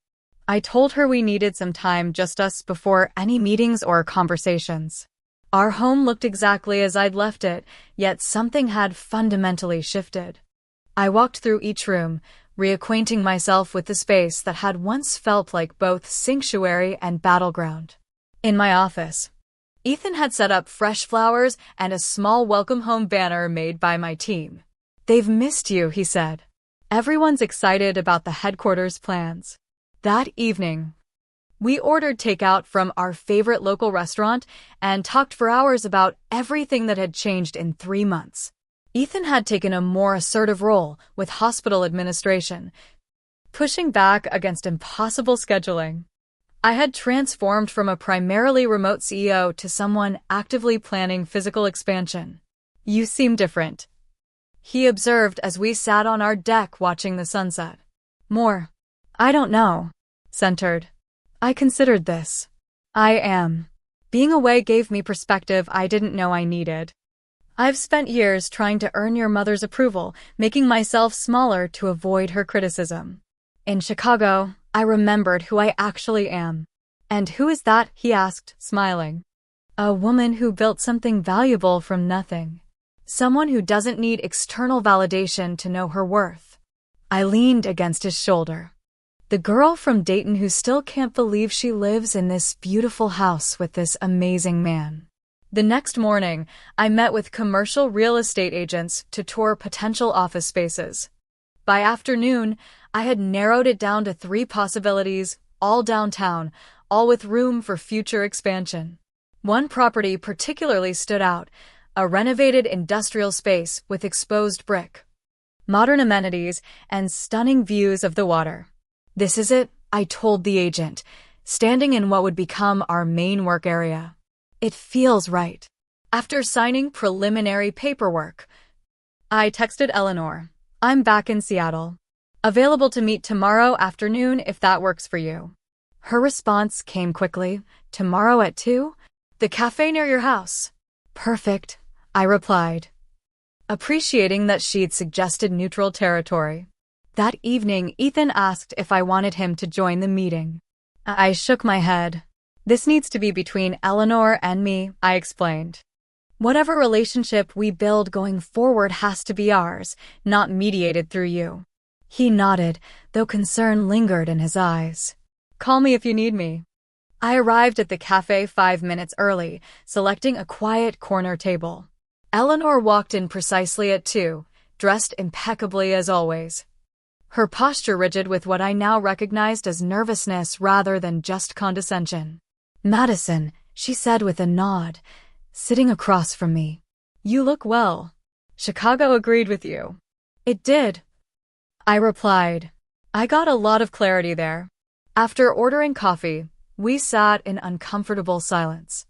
I told her we needed some time, just us, before any meetings or conversations. Our home looked exactly as I'd left it, yet something had fundamentally shifted. I walked through each room, reacquainting myself with the space that had once felt like both sanctuary and battleground. In my office, Ethan had set up fresh flowers and a small welcome home banner made by my team. "They've missed you," he said. Everyone's excited about the headquarters plans. That evening, we ordered takeout from our favorite local restaurant and talked for hours about everything that had changed in 3 months. Ethan had taken a more assertive role with hospital administration, pushing back against impossible scheduling. I had transformed from a primarily remote CEO to someone actively planning physical expansion. "You seem different," he observed as we sat on our deck watching the sunset. "More, I don't know, centered. I considered this. I am. Being away gave me perspective I didn't know I needed. I've spent years trying to earn your mother's approval, making myself smaller to avoid her criticism. In Chicago, I remembered who I actually am." "And who is that?" he asked, smiling. "A woman who built something valuable from nothing. Someone who doesn't need external validation to know her worth." I leaned against his shoulder. "The girl from Dayton who still can't believe she lives in this beautiful house with this amazing man." The next morning, I met with commercial real estate agents to tour potential office spaces. By afternoon, I had narrowed it down to 3 possibilities, all downtown, all with room for future expansion. One property particularly stood out, a renovated industrial space with exposed brick, modern amenities, and stunning views of the water. "This is it," I told the agent, standing in what would become our main work area. "It feels right." After signing preliminary paperwork, I texted Eleanor, "I'm back in Seattle. Available to meet tomorrow afternoon if that works for you." Her response came quickly, "Tomorrow at 2? The cafe near your house." "Perfect," I replied, appreciating that she'd suggested neutral territory. That evening, Ethan asked if I wanted him to join the meeting. I shook my head. "This needs to be between Eleanor and me," I explained. "Whatever relationship we build going forward has to be ours, not mediated through you." He nodded, though concern lingered in his eyes. "Call me if you need me." I arrived at the cafe 5 minutes early, selecting a quiet corner table. Eleanor walked in precisely at 2, dressed impeccably as always. Her posture rigid with what I now recognized as nervousness rather than just condescension. "Madison," she said with a nod, sitting across from me. "You look well." "Chicago agreed with you." "It did," I replied. "I got a lot of clarity there." After ordering coffee, we sat in uncomfortable silence.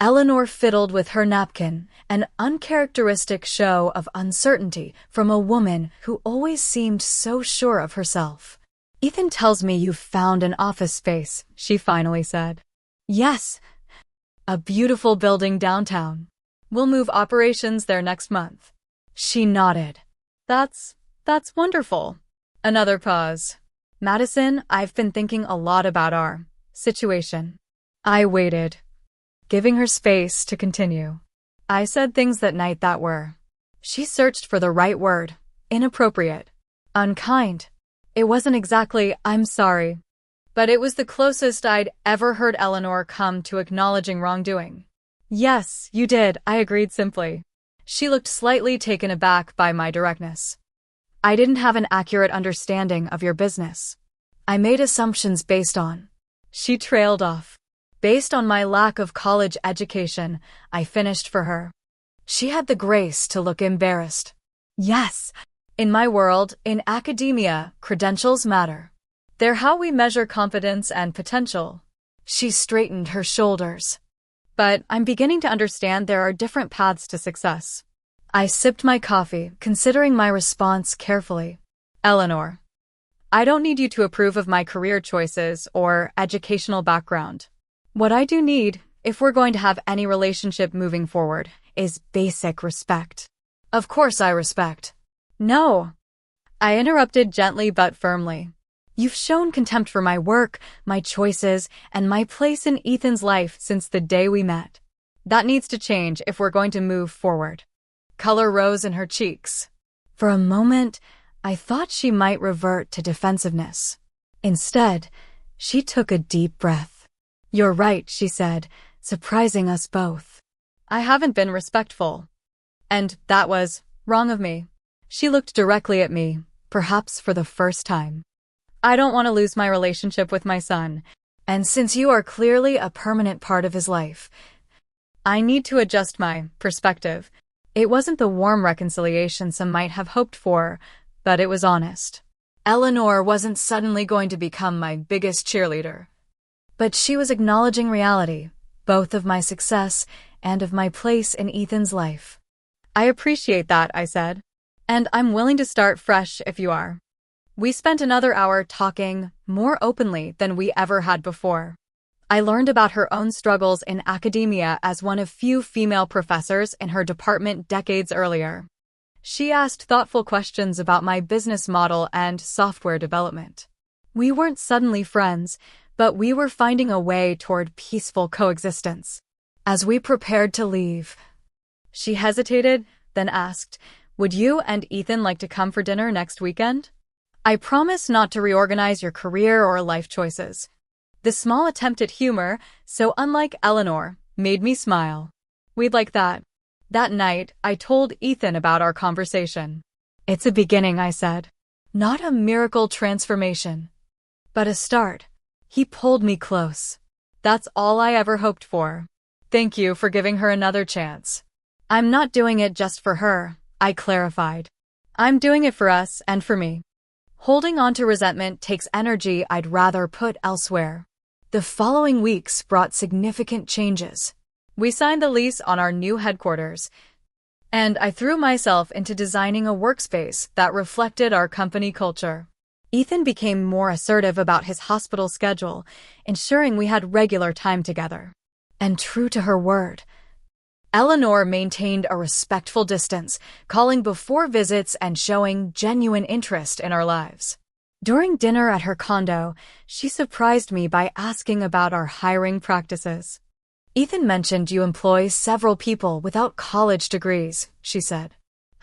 Eleanor fiddled with her napkin, an uncharacteristic show of uncertainty from a woman who always seemed so sure of herself. "Ethan tells me you've found an office space," she finally said. "Yes. A beautiful building downtown. We'll move operations there next month." She nodded. That's wonderful." Another pause. "Madison, I've been thinking a lot about our situation." I waited, giving her space to continue. I said things that night that were. She searched for the right word. Inappropriate. Unkind. It wasn't exactly, "I'm sorry," but it was the closest I'd ever heard Eleanor come to acknowledging wrongdoing. "Yes, you did," I agreed simply. She looked slightly taken aback by my directness. "I didn't have an accurate understanding of your business. I made assumptions based on..." She trailed off. "Based on my lack of college education," I finished for her. She had the grace to look embarrassed. "Yes. In my world, in academia, credentials matter. They're how we measure competence and potential." She straightened her shoulders. "But I'm beginning to understand there are different paths to success." I sipped my coffee, considering my response carefully. "Eleanor, I don't need you to approve of my career choices or educational background. What I do need, if we're going to have any relationship moving forward, is basic respect." "Of course I respect." "No," I interrupted gently but firmly. "You've shown contempt for my work, my choices, and my place in Ethan's life since the day we met. That needs to change if we're going to move forward." Color rose in her cheeks. For a moment, I thought she might revert to defensiveness. Instead, she took a deep breath. "You're right," she said, surprising us both. "I haven't been respectful. And that was wrong of me." She looked directly at me, perhaps for the first time. "I don't want to lose my relationship with my son, and since you are clearly a permanent part of his life, I need to adjust my perspective." It wasn't the warm reconciliation some might have hoped for, but it was honest. Eleanor wasn't suddenly going to become my biggest cheerleader, but she was acknowledging reality, both of my success and of my place in Ethan's life. "I appreciate that," I said, "and I'm willing to start fresh if you are." We spent another hour talking more openly than we ever had before. I learned about her own struggles in academia as one of few female professors in her department decades earlier. She asked thoughtful questions about my business model and software development. We weren't suddenly friends, but we were finding a way toward peaceful coexistence. As we prepared to leave, she hesitated, then asked, "Would you and Ethan like to come for dinner next weekend? I promise not to reorganize your career or life choices." The small attempt at humor, so unlike Eleanor, made me smile. "We'd like that." That night, I told Ethan about our conversation. "It's a beginning," I said. "Not a miracle transformation, but a start." He pulled me close. "That's all I ever hoped for. Thank you for giving her another chance." "I'm not doing it just for her," I clarified. "I'm doing it for us and for me." Holding on to resentment takes energy I'd rather put elsewhere. The following weeks brought significant changes. We signed the lease on our new headquarters, and I threw myself into designing a workspace that reflected our company culture. Ethan became more assertive about his hospital schedule, ensuring we had regular time together. And true to her word, Eleanor maintained a respectful distance, calling before visits and showing genuine interest in our lives. During dinner at her condo, she surprised me by asking about our hiring practices. "Ethan mentioned you employ several people without college degrees," she said.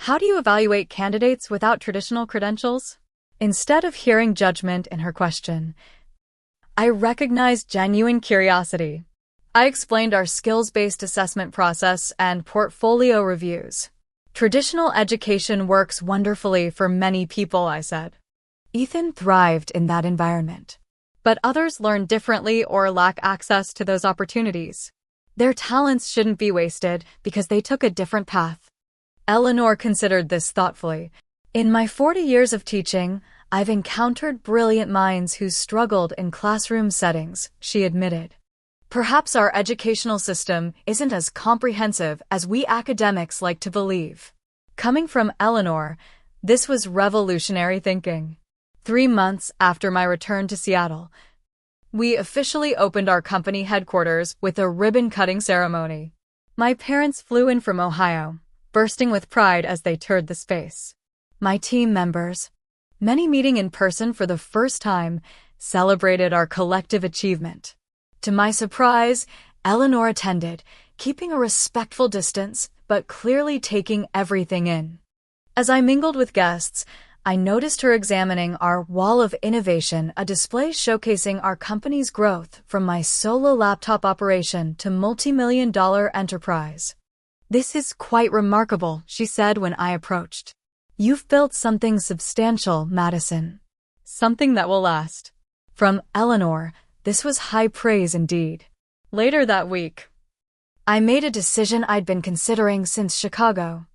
"How do you evaluate candidates without traditional credentials?" Instead of hearing judgment in her question, I recognized genuine curiosity. I explained our skills-based assessment process and portfolio reviews. "Traditional education works wonderfully for many people," I said. "Ethan thrived in that environment. But others learn differently or lack access to those opportunities. Their talents shouldn't be wasted because they took a different path." Eleanor considered this thoughtfully. "In my 40 years of teaching, I've encountered brilliant minds who struggled in classroom settings," she admitted. "Perhaps our educational system isn't as comprehensive as we academics like to believe." Coming from Eleanor, this was revolutionary thinking. 3 months after my return to Seattle, we officially opened our company headquarters with a ribbon-cutting ceremony. My parents flew in from Ohio, bursting with pride as they toured the space. My team members, many meeting in person for the first time, celebrated our collective achievement. To my surprise, Eleanor attended, keeping a respectful distance but clearly taking everything in. As I mingled with guests, I noticed her examining our wall of innovation, a display showcasing our company's growth from my solo laptop operation to multi-million-dollar enterprise. "This is quite remarkable," she said when I approached. "You've built something substantial, Madison. Something that will last." From Eleanor, this was high praise indeed. Later that week, I made a decision I'd been considering since Chicago.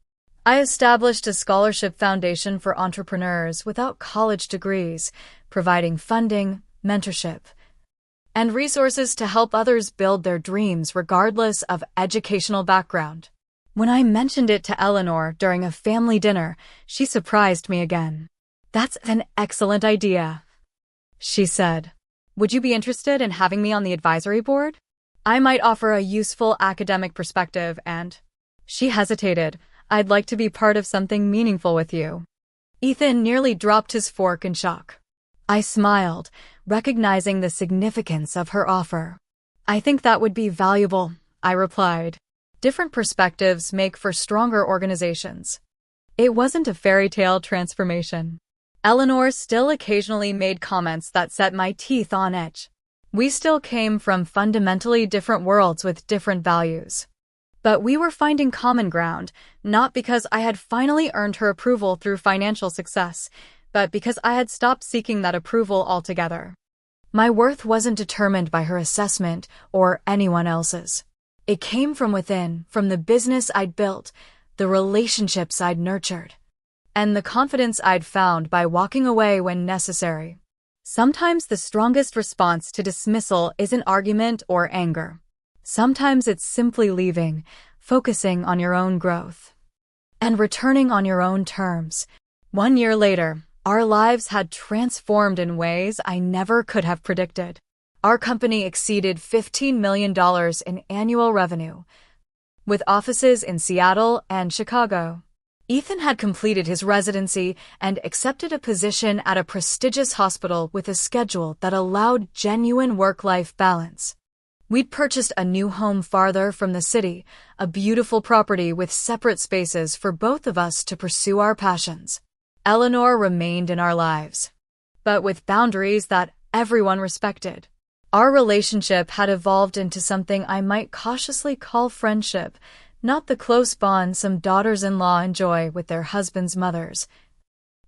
I established a scholarship foundation for entrepreneurs without college degrees, providing funding, mentorship, and resources to help others build their dreams regardless of educational background. When I mentioned it to Eleanor during a family dinner, she surprised me again. "That's an excellent idea," she said. "Would you be interested in having me on the advisory board? I might offer a useful academic perspective and—" She hesitated. "I'd like to be part of something meaningful with you." Ethan nearly dropped his fork in shock. I smiled, recognizing the significance of her offer. "I think that would be valuable," I replied. "Different perspectives make for stronger organizations." It wasn't a fairy tale transformation. Eleanor still occasionally made comments that set my teeth on edge. We still came from fundamentally different worlds with different values. But we were finding common ground, not because I had finally earned her approval through financial success, but because I had stopped seeking that approval altogether. My worth wasn't determined by her assessment or anyone else's. It came from within, from the business I'd built, the relationships I'd nurtured, and the confidence I'd found by walking away when necessary. Sometimes the strongest response to dismissal isn't argument or anger. Sometimes it's simply leaving, focusing on your own growth, and returning on your own terms. 1 year later, our lives had transformed in ways I never could have predicted. Our company exceeded $15 million in annual revenue, with offices in Seattle and Chicago. Ethan had completed his residency and accepted a position at a prestigious hospital with a schedule that allowed genuine work-life balance. We'd purchased a new home farther from the city, a beautiful property with separate spaces for both of us to pursue our passions. Eleanor remained in our lives, but with boundaries that everyone respected. Our relationship had evolved into something I might cautiously call friendship, not the close bond some daughters-in-law enjoy with their husbands' mothers,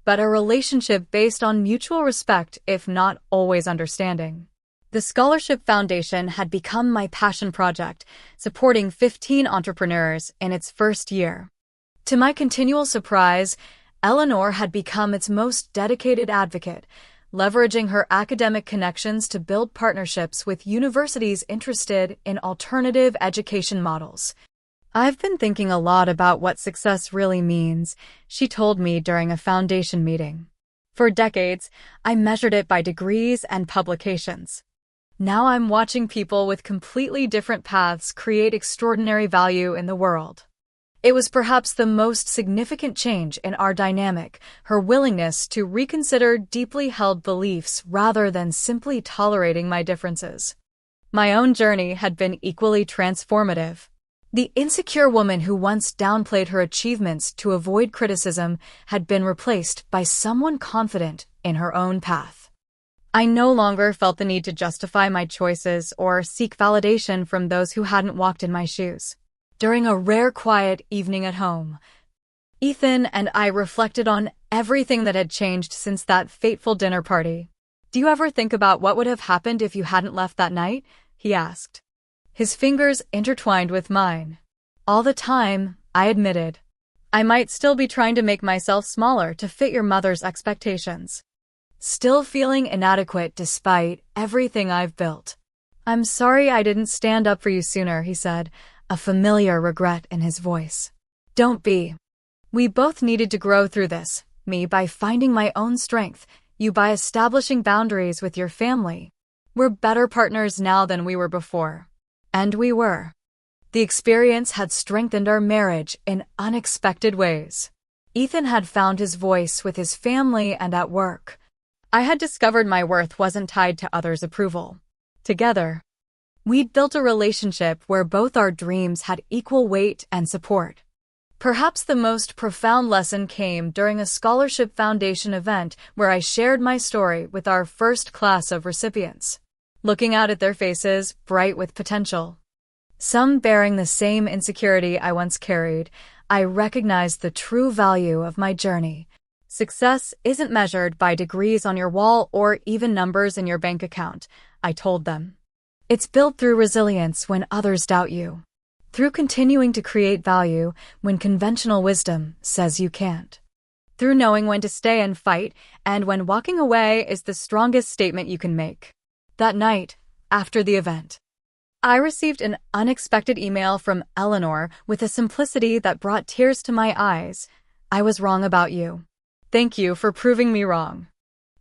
but a relationship based on mutual respect, if not always understanding. The Scholarship Foundation had become my passion project, supporting 15 entrepreneurs in its first year. To my continual surprise, Eleanor had become its most dedicated advocate, leveraging her academic connections to build partnerships with universities interested in alternative education models. "I've been thinking a lot about what success really means," she told me during a foundation meeting. "For decades, I measured it by degrees and publications. Now I'm watching people with completely different paths create extraordinary value in the world." It was perhaps the most significant change in our dynamic, her willingness to reconsider deeply held beliefs rather than simply tolerating my differences. My own journey had been equally transformative. The insecure woman who once downplayed her achievements to avoid criticism had been replaced by someone confident in her own path. I no longer felt the need to justify my choices or seek validation from those who hadn't walked in my shoes. During a rare quiet evening at home, Ethan and I reflected on everything that had changed since that fateful dinner party. "Do you ever think about what would have happened if you hadn't left that night?" he asked. His fingers intertwined with mine. "All the time," I admitted. "I might still be trying to make myself smaller to fit your mother's expectations. Still feeling inadequate despite everything I've built." "I'm sorry I didn't stand up for you sooner," he said, a familiar regret in his voice. "Don't be. We both needed to grow through this, me by finding my own strength, you by establishing boundaries with your family. We're better partners now than we were before." And we were. The experience had strengthened our marriage in unexpected ways. Ethan had found his voice with his family and at work. I had discovered my worth wasn't tied to others' approval. Together, we'd built a relationship where both our dreams had equal weight and support. Perhaps the most profound lesson came during a Scholarship Foundation event where I shared my story with our first class of recipients. Looking out at their faces, bright with potential, some bearing the same insecurity I once carried, I recognized the true value of my journey. Success isn't measured by degrees on your wall or even numbers in your bank account, I told them. It's built through resilience when others doubt you, through continuing to create value when conventional wisdom says you can't, through knowing when to stay and fight and when walking away is the strongest statement you can make. That night, after the event, I received an unexpected email from Eleanor with a simplicity that brought tears to my eyes. "I was wrong about you. Thank you for proving me wrong."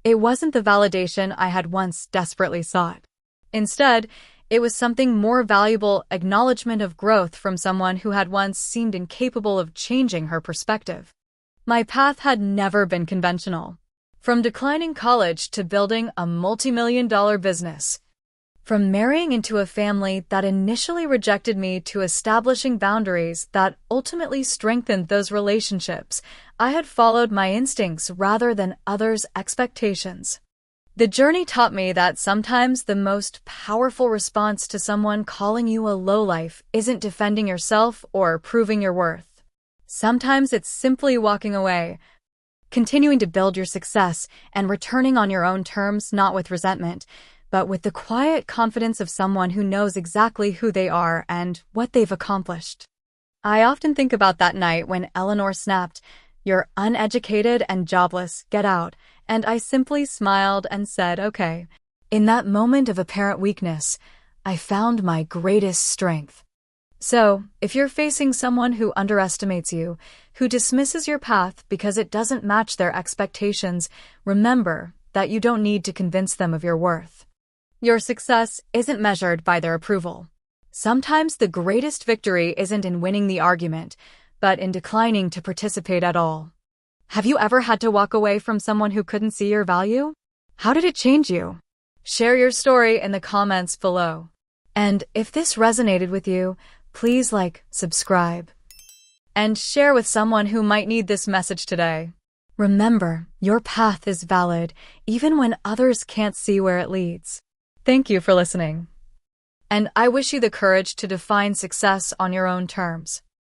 It wasn't the validation I had once desperately sought. Instead, it was something more valuable, acknowledgement of growth from someone who had once seemed incapable of changing her perspective. My path had never been conventional. From declining college to building a multi-million-dollar business. From marrying into a family that initially rejected me to establishing boundaries that ultimately strengthened those relationships, I had followed my instincts rather than others' expectations. The journey taught me that sometimes the most powerful response to someone calling you a lowlife isn't defending yourself or proving your worth. Sometimes it's simply walking away, continuing to build your success, and returning on your own terms, not with resentment, but with the quiet confidence of someone who knows exactly who they are and what they've accomplished. I often think about that night when Eleanor snapped, "You're uneducated and jobless, get out," and I simply smiled and said, "Okay." In that moment of apparent weakness, I found my greatest strength. So, if you're facing someone who underestimates you, who dismisses your path because it doesn't match their expectations, remember that you don't need to convince them of your worth. Your success isn't measured by their approval. Sometimes the greatest victory isn't in winning the argument, but in declining to participate at all. Have you ever had to walk away from someone who couldn't see your value? How did it change you? Share your story in the comments below. And if this resonated with you, please like, subscribe, and share with someone who might need this message today. Remember, your path is valid, even when others can't see where it leads. Thank you for listening. And I wish you the courage to define success on your own terms.